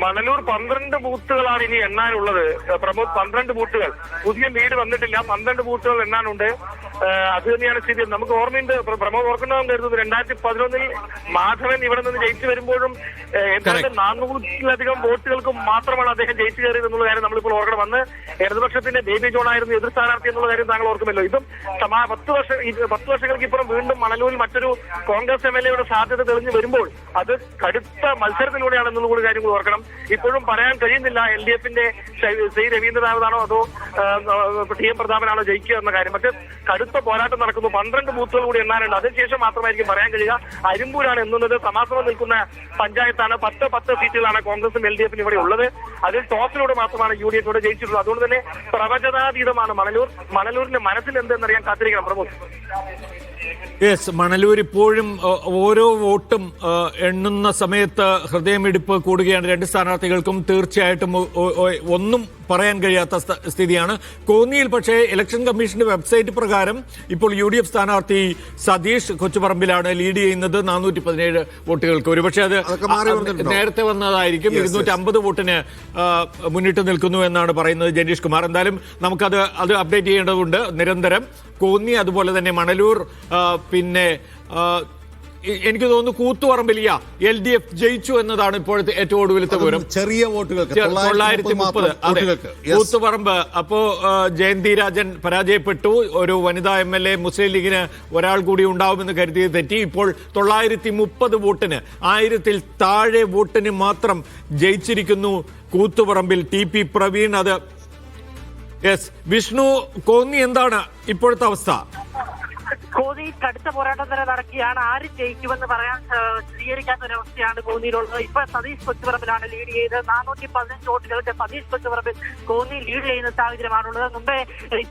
മണലൂർ 12 ബൂത്തുകളാണ് ഇനി എണ്ണാനുള്ളത്. പ്രമോദ്, 12 ബൂത്തുകൾ. പുതിയ ലീഡ് വന്നിട്ടില്ല, 12 ബൂത്തുകൾ എണ്ണാനുണ്ട്. അത് തന്നെയാണ് സ്ഥിതി. നമുക്ക് ഓർമ്മയുണ്ട്, പ്രമോദ് ഓർക്കണമെന്ന് കരുതുന്നത് 2011 മാധവൻ ഇവിടെ നിന്ന് ജയിച്ചു വരുമ്പോഴും ഏതാണ്ട് 400-ലധികം വോട്ടുകൾക്ക് മാത്രമാണ് അദ്ദേഹം ജയിച്ചു കയറിയത് എന്നുള്ള കാര്യം നമ്മളിപ്പോൾ ഓർക്കണം. അന്ന് ഇടതുപക്ഷത്തിന്റെ ബേബി ജോൺ ആയിരുന്നു എതിർ സ്ഥാനാർത്ഥി എന്നുള്ള കാര്യം താങ്കൾ ഓർക്കുമല്ലോ. ഇതും 10 വർഷങ്ങൾക്ക് ഇപ്പുറം വീണ്ടും മണലൂരിൽ മറ്റൊരു കോൺഗ്രസ് MLA യുടെ സാധ്യത തെളിഞ്ഞു വരുമ്പോൾ അത് കടുത്ത മത്സരത്തിലൂടെയാണെന്നുള്ള കൂടി കാര്യങ്ങൾ ഓർക്കണം. ഇപ്പോഴും പറയാൻ കഴിയുന്നില്ല LDFന്റെ ശ്രീ രവീന്ദ്രനാഥാണോ അതോ TM പ്രതാപനാണോ ജയിക്കുക എന്ന കാര്യം. പക്ഷേ കടുത്ത പോരാട്ടം നടക്കുന്നു. 12 ബൂത്തുകൾ കൂടി എണ്ണാനുണ്ട്. അതിനുശേഷം മാത്രമായിരിക്കും പറയാൻ കഴിയുക. അരിമ്പൂരാണ് എന്നുള്ളത് സമാസമം നിൽക്കുന്ന പഞ്ചായത്താണ്. 10 സീറ്റുകളാണ് കോൺഗ്രസും LDFിനും ഇവിടെ ഉള്ളത്. അതിൽ ടോപ്പിലൂടെ മാത്രമാണ് UDF ഇവിടെ ജയിച്ചിട്ടുള്ളത്. അതുകൊണ്ട് തന്നെ പ്രവചനാതീതമാണ് മണലൂർ. മണലൂരിന്റെ മനസ്സിൽ എന്തെന്നറിയാൻ കാത്തിരിക്കണം പ്രമോദ്. യെസ്, മണലൂർ ഇപ്പോഴും ഓരോ വോട്ടും എണ്ണുന്ന സമയത്ത് ഹൃദയമിടിപ്പ് കൂടുകയാണ് രണ്ട് സ്ഥാനാർത്ഥികൾക്കും. തീർച്ചയായിട്ടും ഒന്നും പറയാൻ കഴിയാത്ത സ്ഥിതിയാണ്. കോന്നിയിൽ പക്ഷേ ഇലക്ഷൻ കമ്മീഷന്റെ വെബ്സൈറ്റ് പ്രകാരം ഇപ്പോൾ UDF സ്ഥാനാർത്ഥി സതീഷ് കൊച്ചുപറമ്പിലാണ് ലീഡ് ചെയ്യുന്നത് 417 വോട്ടുകൾക്ക്. ഒരുപക്ഷെ അത് നേരത്തെ വന്നതായിരിക്കും. 250 വോട്ടിന് മുന്നിട്ട് നിൽക്കുന്നു എന്നാണ് പറയുന്നത് ജനീഷ് കുമാർ. എന്തായാലും നമുക്കത് അപ്ഡേറ്റ് ചെയ്യേണ്ടതുണ്ട് നിരന്തരം. കോന്നി, അതുപോലെ തന്നെ മണലൂർ, പിന്നെ എനിക്ക് തോന്നുന്നു കൂത്തുപറമ്പിലിയ LDF ജയിച്ചു എന്നതാണ് ഇപ്പോഴത്തെ ഏറ്റവും ഒടുവിലത്തെ വിവരം. ചെറിയ വോട്ടുകൾക്ക് 930. കൂത്തുപറമ്പ് അപ്പോ ജയന്തി രാജൻ പരാജയപ്പെട്ടു. ഒരു വനിതാ MLA മുസ്ലിം ലീഗിന് ഒരാൾ കൂടി ഉണ്ടാവുമെന്ന് കരുതിയത് തെറ്റി. ഇപ്പോൾ 930 വോട്ടിന് 1000-ൽ താഴെ വോട്ടിന് മാത്രം ജയിച്ചിരിക്കുന്നു കൂത്തുപറമ്പിൽ TP പ്രവീൺ. അത് യെസ്, വിഷ്ണു, കോന്നി എന്താണ് ഇപ്പോഴത്തെ അവസ്ഥ? കോന്നി കടുത്ത പോരാട്ടം തന്നെ നടക്കുകയാണ്. ആര് ജയിക്കുമെന്ന് പറയാൻ സ്ഥിരീകരിക്കാത്ത ഒരവസ്ഥയാണ് കോന്നിയിലുള്ളത്. ഇപ്പൊ സതീഷ് കൊച്ചുപറമ്പിലാണ് ലീഡ് ചെയ്ത് 415 വോട്ടുകൾക്ക് സതീഷ് കൊച്ചുപറമ്പിൽ കോന്നി ലീഡ് ചെയ്യുന്ന സാഹചര്യമാണുള്ളത്. മുമ്പേ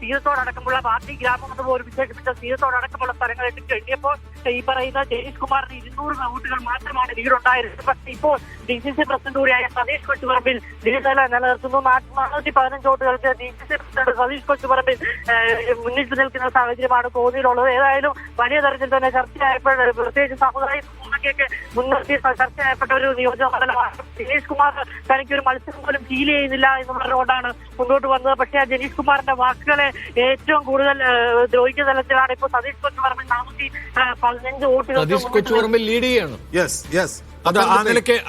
സീതത്തോടക്കമുള്ള പാർട്ടി ഗ്രാമം പോലും വിശേഷിപ്പിച്ച സീതത്തോടക്കമുള്ള സ്ഥലങ്ങളിൽ എണ്ണിയപ്പോൾ ഈ പറയുന്ന ജനീഷ് കുമാറിന് 200 വോട്ടുകൾ മാത്രമാണ് ലീഡ് ഉണ്ടായിരുന്നത്. പക്ഷേ ഇപ്പോൾ DCC പ്രസിഡന്റ് കൂടിയായ സതീഷ് കൊച്ചുപറമ്പിൽ ലീഡ് നിലനിർത്തുന്നു. 415 വോട്ടുകൾക്ക് DCC പ്രസിഡന്റ് സതീഷ് കൊച്ചുപറമ്പിൽ മുന്നിട്ട് നിൽക്കുന്ന സാഹചര്യമാണ് കോന്നിയിലുള്ളത്. ഏതായാലും വലിയ തരത്തിൽ തന്നെ ചർച്ചയായപ്പോൾ, പ്രത്യേകിച്ച് സാമുദായിക മുൻനിർത്തി ചർച്ചയായപ്പെട്ട ഒരു നിയോജക മണ്ഡലമാണ്. ജനീഷ് കുമാർ തനിക്കൊരു മത്സരം പോലും ഫീൽ ചെയ്യുന്നില്ല എന്ന് പറഞ്ഞുകൊണ്ടാണ് മുന്നോട്ട് വന്നത്. പക്ഷേ ആ ജനീഷ് കുമാറിന്റെ വാക്കുകളെ ഏറ്റവും കൂടുതൽ ദ്രോഹിക്കുന്ന തലത്തിലാണ് ഇപ്പോൾ സതീഷ് കൊച്ചുപറമ്പിൽ 415 വോട്ടുകൾ ലീഡ് ചെയ്യാണ്. അത്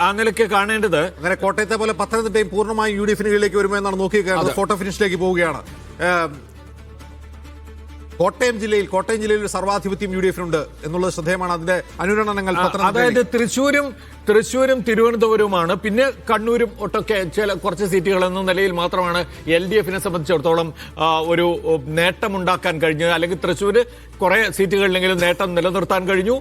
ആ നിലയ്ക്ക് കാണേണ്ടത്. അങ്ങനെ കോട്ടയത്തെ പോലെ പത്തനംതിട്ടയും പൂർണ്ണമായും UDFിന് കീഴിലേക്ക് വരുമോ എന്നാണ് നോക്കിയിരിക്കുന്നത്. ഫോട്ടോ ഫിനിഷിലേക്ക് പോവുകയാണ്. കോട്ടയം ജില്ലയിൽ ഒരു സർവാധിപത്യം UDFിനുണ്ട് എന്നുള്ളത് ശ്രദ്ധേയമാണ്. അതിന്റെ അനുരണനങ്ങൾ അതായത് തൃശ്ശൂരും തിരുവനന്തപുരവുമാണ്. പിന്നെ കണ്ണൂരും ഒട്ടൊക്കെ കുറച്ച് സീറ്റുകൾ എന്ന നിലയിൽ മാത്രമാണ് LDFിനെ സംബന്ധിച്ചിടത്തോളം ഒരു നേട്ടമുണ്ടാക്കാൻ കഴിഞ്ഞത്. അല്ലെങ്കിൽ തൃശ്ശൂര് കുറെ സീറ്റുകളിലെങ്കിലും നേട്ടം നിലനിർത്താൻ കഴിഞ്ഞു.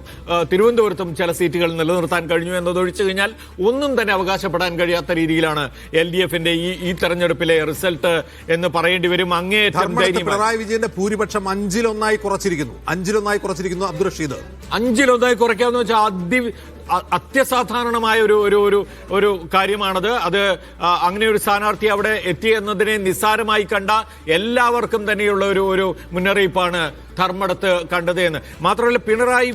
തിരുവനന്തപുരത്തും ചില സീറ്റുകൾ നിലനിർത്താൻ കഴിഞ്ഞു എന്നതൊഴിച്ചു കഴിഞ്ഞാൽ ഒന്നും തന്നെ അവകാശപ്പെടാൻ കഴിയാത്ത രീതിയിലാണ് LDFിന്റെ ഈ തെരഞ്ഞെടുപ്പിലെ റിസൾട്ട് എന്ന് പറയേണ്ടി വരും. അങ്ങേയറ്റം പിണറായി വിജയന്റെ ഭൂരിപക്ഷം 5-1 കുറച്ചിരിക്കുന്നു അബ്ദുൾ റഷീദ്. 5-1 കുറയ്ക്കാന്ന് വെച്ചാൽ അത്യസാധാരണമായ ഒരു കാര്യമാണത്. അത് അങ്ങനെ ഒരു സ്ഥാനാർത്ഥി അവിടെ എത്തിയെന്നതിനെ നിസ്സാരമായി കണ്ട എല്ലാവർക്കും തന്നെയുള്ള ഒരു മുന്നറിയിപ്പാണ് ധർമ്മടത്ത് കണ്ടത് എന്ന്. മാത്രമല്ല പിണറായി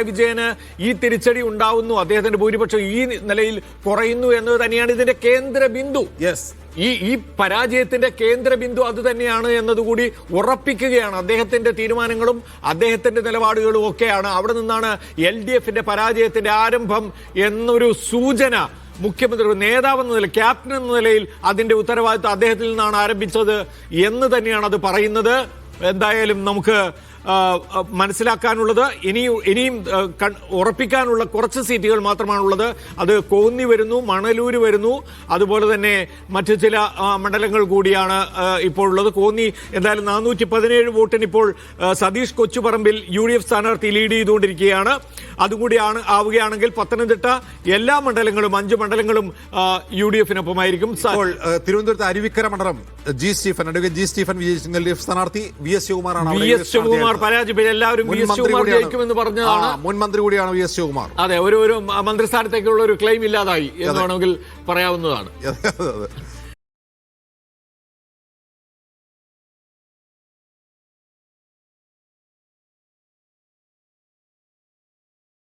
വിജയന് ഈ തിരിച്ചടി ഉണ്ടാവുന്നു, അദ്ദേഹത്തിന്റെ ഭൂരിപക്ഷം ഈ നിലയിൽ കുറയുന്നു എന്നത് തന്നെയാണ് ഇതിന്റെ കേന്ദ്ര ബിന്ദു. ഈ പരാജയത്തിന്റെ കേന്ദ്ര ബിന്ദു അത് തന്നെയാണ് എന്നതുകൂടി ഉറപ്പിക്കുകയാണ്. അദ്ദേഹത്തിന്റെ തീരുമാനങ്ങളും അദ്ദേഹത്തിന്റെ നിലപാടുകളും ഒക്കെയാണ്. അവിടെ നിന്നാണ് LDFിന്റെ പരാജയത്തിന്റെ ആരംഭം എന്നൊരു സൂചന മുഖ്യമന്ത്രി, നേതാവെന്ന നിലയിൽ, ക്യാപ്റ്റൻ എന്ന നിലയിൽ അതിന്റെ ഉത്തരവാദിത്വം അദ്ദേഹത്തിൽ നിന്നാണ് ആരംഭിച്ചത് എന്ന് തന്നെയാണ് അത് പറയുന്നത്. എന്തായാലും നമുക്ക് മനസ്സിലാക്കാനുള്ളത് ഇനിയും ഉറപ്പിക്കാനുള്ള കുറച്ച് സീറ്റുകൾ മാത്രമാണുള്ളത്. അത് കോന്നി വരുന്നു, മണലൂര് വരുന്നു, അതുപോലെ തന്നെ മറ്റു ചില മണ്ഡലങ്ങൾ കൂടിയാണ് ഇപ്പോൾ ഉള്ളത്. കോന്നി എന്തായാലും 417 വോട്ടിന് ഇപ്പോൾ സതീഷ് കൊച്ചുപറമ്പിൽ UDF സ്ഥാനാർത്ഥി ലീഡ് ചെയ്തുകൊണ്ടിരിക്കുകയാണ്. അതുകൂടിയാണ് ആവുകയാണെങ്കിൽ പത്തനംതിട്ട എല്ലാ മണ്ഡലങ്ങളും 5 മണ്ഡലങ്ങളും UDFിനൊപ്പമായിരിക്കും. തിരുവനന്തപുരത്ത് അരുവിക്കര മണ്ഡലം ജി സ്റ്റീഫൻ വിജയിച്ച LDF സ്ഥാനാർത്ഥി VS ശിവകുമാർ പരാജയപ്പെട്ടു. എല്ലാവരും VS ശിവകുമാർ ജയിക്കുമെന്ന് പറഞ്ഞതാണ്. മുൻ മന്ത്രി കൂടിയാണ് VS ശിവകുമാർ. അതെ, ഒരു മന്ത്രിസ്ഥാനത്തേക്കുള്ള ഒരു ക്ലെയിം ഇല്ലാതായി എന്ന് വേണമെങ്കിൽ പറയാവുന്നതാണ്.